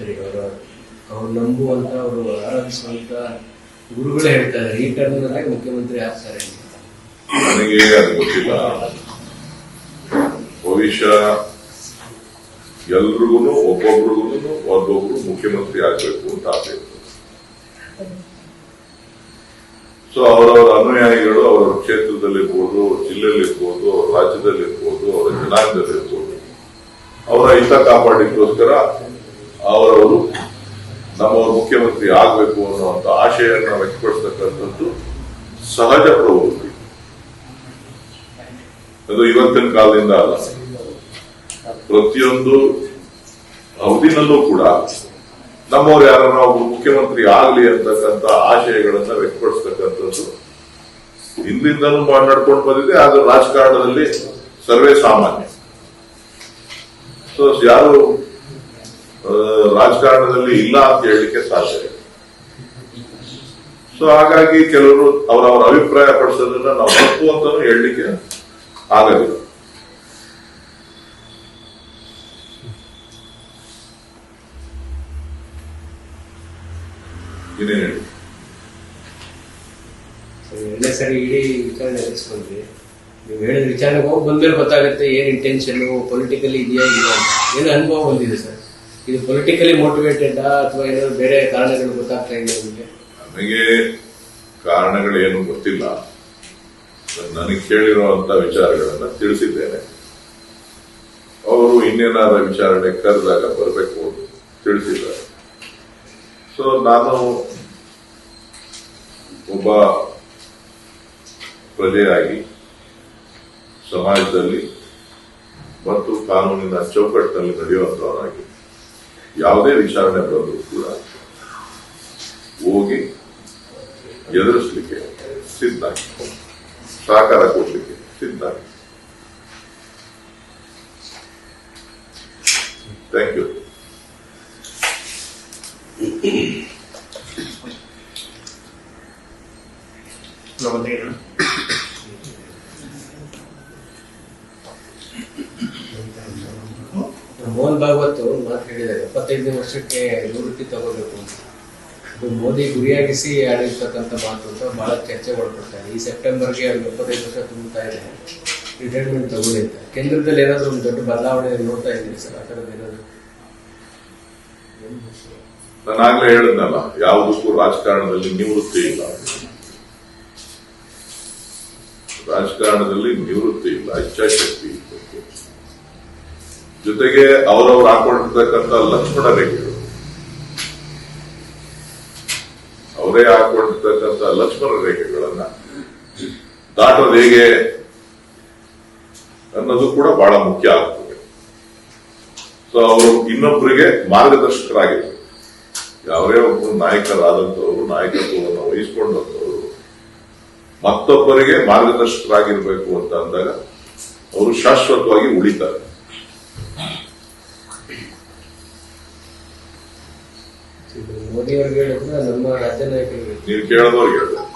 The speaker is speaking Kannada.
ಸರಿ, ಅವ್ರು ನಂಬುವಂತ, ಅವರು ಆರಾಧಿಸುವಂತ ಗುರುಗಳೇ ಹೇಳ್ತಾರೆ ಈ ಟರ್ಮ್ನಲ್ಲೇ ಮುಖ್ಯಮಂತ್ರಿ ಆಗ್ತಾರೆ ಅಂತ. ನನಗೆ ಅದು ಗೊತ್ತಿಲ್ಲ. ಭವಿಷ್ಯ ಎಲ್ರಿಗೂ ಒಬ್ಬೊಬ್ರು ಮುಖ್ಯಮಂತ್ರಿ ಆಗ್ಬೇಕು ಅಂತ ಆಸೆ ಇತ್ತು. ಸೊ ಅವರವರ ಅನುಯಾಯಿಗಳು ಅವರವರ ಕ್ಷೇತ್ರದಲ್ಲಿರ್ಬೋದು, ಜಿಲ್ಲೆಯಲ್ಲಿರ್ಬೋದು, ಅವರ ರಾಜ್ಯದಲ್ಲಿರ್ಬೋದು, ಅವರ ಜನಾಂಗದಲ್ಲಿರ್ಬೋದು, ಅವರ ಹಿತ ಕಾಪಾಡಲಿಕ್ಕೋಸ್ಕರ ಅವರವರು ನಮ್ಮವರು ಮುಖ್ಯಮಂತ್ರಿ ಆಗಬೇಕು ಅನ್ನುವಂಥ ಆಶೆಯನ್ನು ವ್ಯಕ್ತಪಡಿಸತಕ್ಕಂಥದ್ದು ಸಹಜ ಪ್ರವೃತ್ತಿ. ಅದು ಇವತ್ತಿನ ಕಾಲದಿಂದ ಅಲ್ಲ, ಪ್ರತಿಯೊಂದು ಅವಧಿನಲ್ಲೂ ಕೂಡ ನಮ್ಮವ್ರು ಯಾರನ್ನ ಒಬ್ರು ಮುಖ್ಯಮಂತ್ರಿ ಆಗಲಿ ಅಂತಕ್ಕಂಥ ಆಶಯಗಳನ್ನ ವ್ಯಕ್ತಪಡಿಸ್ತಕ್ಕಂಥದ್ದು ಹಿಂದಿಂದನೂ ನಡ್ಕೊಂಡು ಬಂದಿದೆ. ಅದು ರಾಜಕಾರಣದಲ್ಲಿ ಸರ್ವೇ ಸಾಮಾನ್ಯ. ಸೊ ಯಾರು ರಾಜಕಾರಣದಲ್ಲಿ ಇಲ್ಲ ಅಂತ ಹೇಳಲಿಕ್ಕೆ ಸಾಧ್ಯ ಇಲ್ಲ. ಸೊ ಹಾಗಾಗಿ ಕೆಲವರು ಅವರವರ ಅಭಿಪ್ರಾಯ ಪಡಿಸೋದನ್ನ ನಾವು ತಪ್ಪು ಅಂತಾನು ಹೇಳಲಿಕ್ಕೆ ಆಗಲಿಲ್ಲ. ಇನ್ನೇನು ಹೇಳಿ. ಎರಡನೇ ಸರಿ ಇಡೀ ವಿಚಾರಣೆ ನಡೆಸ್ಕೊಂಡ್ರಿ. ನೀವು ಹೇಳಿದ ವಿಚಾರಣೆಗೆ ಹೋಗಿ ಬಂದ್ಮೇಲೆ ಗೊತ್ತಾಗುತ್ತೆ ಏನ್ ಇಂಟೆನ್ಷನ್, ಪೊಲಿಟಿಕಲಿ ಇದೆಯಾ ಇಲ್ಲ ಅಂತ. ಏನು ಅನುಭವ ಬಂದಿದೆ ಸರ್? ಇದು ಪೊಲಿಟಿಕಲಿ ಮೋಟಿವೇಟೆಡ್ ಅಥವಾ ಏನಾದ್ರು ಬೇರೆ ಕಾರಣಗಳು ಗೊತ್ತಾಗ್ತಾ ಇದೆ ನಿಮಗೆ? ನನಗೆ ಕಾರಣಗಳೇನು ಗೊತ್ತಿಲ್ಲ. ನನಗೆ ಕೇಳಿರುವಂತ ವಿಚಾರಗಳನ್ನ ತಿಳಿಸಿದ್ದೇನೆ. ಅವರು ಇನ್ನೇನಾದ ವಿಚಾರಣೆ ಕರೆದಾಗ ಬರಬೇಕು ತಿಳಿಸಿದ್ದಾರೆ. ಸೊ ನಾನು ಒಬ್ಬ ಪ್ರಜೆಯಾಗಿ ಸಮಾಜದಲ್ಲಿ ಮತ್ತು ಕಾನೂನಿನ ಚೌಕಟ್ಟಿನಲ್ಲಿ ನಡೆಯುವಂತವರಾಗಿ ಯಾವುದೇ ವಿಚಾರಣೆ ಬಂದರೂ ಕೂಡ ಹೋಗಿ ಎದುರಿಸಲಿಕ್ಕೆ ಸಿದ್ಧ, ಸಹಕಾರ ಕೊಡಲಿಕ್ಕೆ ಸಿದ್ಧ. Thank you. ಮೋಹನ್ ಭಾಗವತ್ ಮಾತು ಹೇಳಿದ್ದಾರೆ, 75 ವರ್ಷಕ್ಕೆ ನಿವೃತ್ತಿ ತಗೋಬೇಕು ಅಂತ. ಮೋದಿ ಗುರಿಯಾಗಿಸಿ ಆಡಿರ್ತಕ್ಕಂಥ ಮಾತು ಅಂತ ಬಹಳ ಚರ್ಚೆ ಮಾಡ್ಕೊಡ್ತಾರೆ. ಈ ಸೆಪ್ಟೆಂಬರ್ಗೆ 75 ವರ್ಷ ತುಂಬುತ್ತಾ ಇದೆ, ರಿಟೈರ್ಮೆಂಟ್ ತಗೊಳ್ಳಿ ಅಂತ. ಕೇಂದ್ರದಲ್ಲಿ ಏನಾದ್ರು ಒಂದು ದೊಡ್ಡ ಬದಲಾವಣೆ ನೋಡ್ತಾ ಇದ್ದೀರಿ ಸರ್? ಆ ಥರದ್ದು ಏನಾದ್ರು? ನಾನಾಗ್ಲೇ ಹೇಳಿದ್ನಲ್ಲ, ಯಾವುದಕ್ಕೂ ರಾಜಕಾರಣದಲ್ಲಿ ನಿವೃತ್ತಿ ಇಲ್ಲ. ರಾಜಕಾರಣದಲ್ಲಿ ನಿವೃತ್ತಿ ಇಲ್ಲ, ಇಚ್ಛಾಶಕ್ತಿ ಇರಬೇಕು. ಜೊತೆಗೆ ಅವರವರು ಹಾಕೊಂಡಿರ್ತಕ್ಕಂಥ ಲಕ್ಷ್ಮಣ ರೇಖೆಗಳು, ಅವರೇ ಹಾಕೊಂಡಿರ್ತಕ್ಕಂಥ ಲಕ್ಷ್ಮಣ ರೇಖೆಗಳನ್ನ ದಾಟೋದು ಹೇಗೆ ಅನ್ನೋದು ಕೂಡ ಬಹಳ ಮುಖ್ಯ ಆಗ್ತದೆ. ಸೊ ಅವರು ಇನ್ನೊಬ್ಬರಿಗೆ ಮಾರ್ಗದರ್ಶಕರಾಗಿರ್ಬೇಕು. ಯಾವೇ ಒಬ್ಬರು ನಾಯಕರಾದಂಥವ್ರು, ನಾಯಕತ್ವವನ್ನು ವಹಿಸಿಕೊಂಡಂಥವ್ರು ಮತ್ತೊಬ್ಬರಿಗೆ ಮಾರ್ಗದರ್ಶಕರಾಗಿರ್ಬೇಕು ಅಂತ ಅಂದಾಗ ಅವರು ಶಾಶ್ವತವಾಗಿ ಉಳಿತಾರೆ. ಮೋದಿ ಅವ್ರಿಗೆ ಹೇಳಿದ್ರೆ ನಮ್ಮ ರಾಜ್ಯ ನಾಯಕರಿಗೆ ನೀವು ಕೇಳೋದವ್ರಿಗೆ ಹೇಳಿದ್ರೆ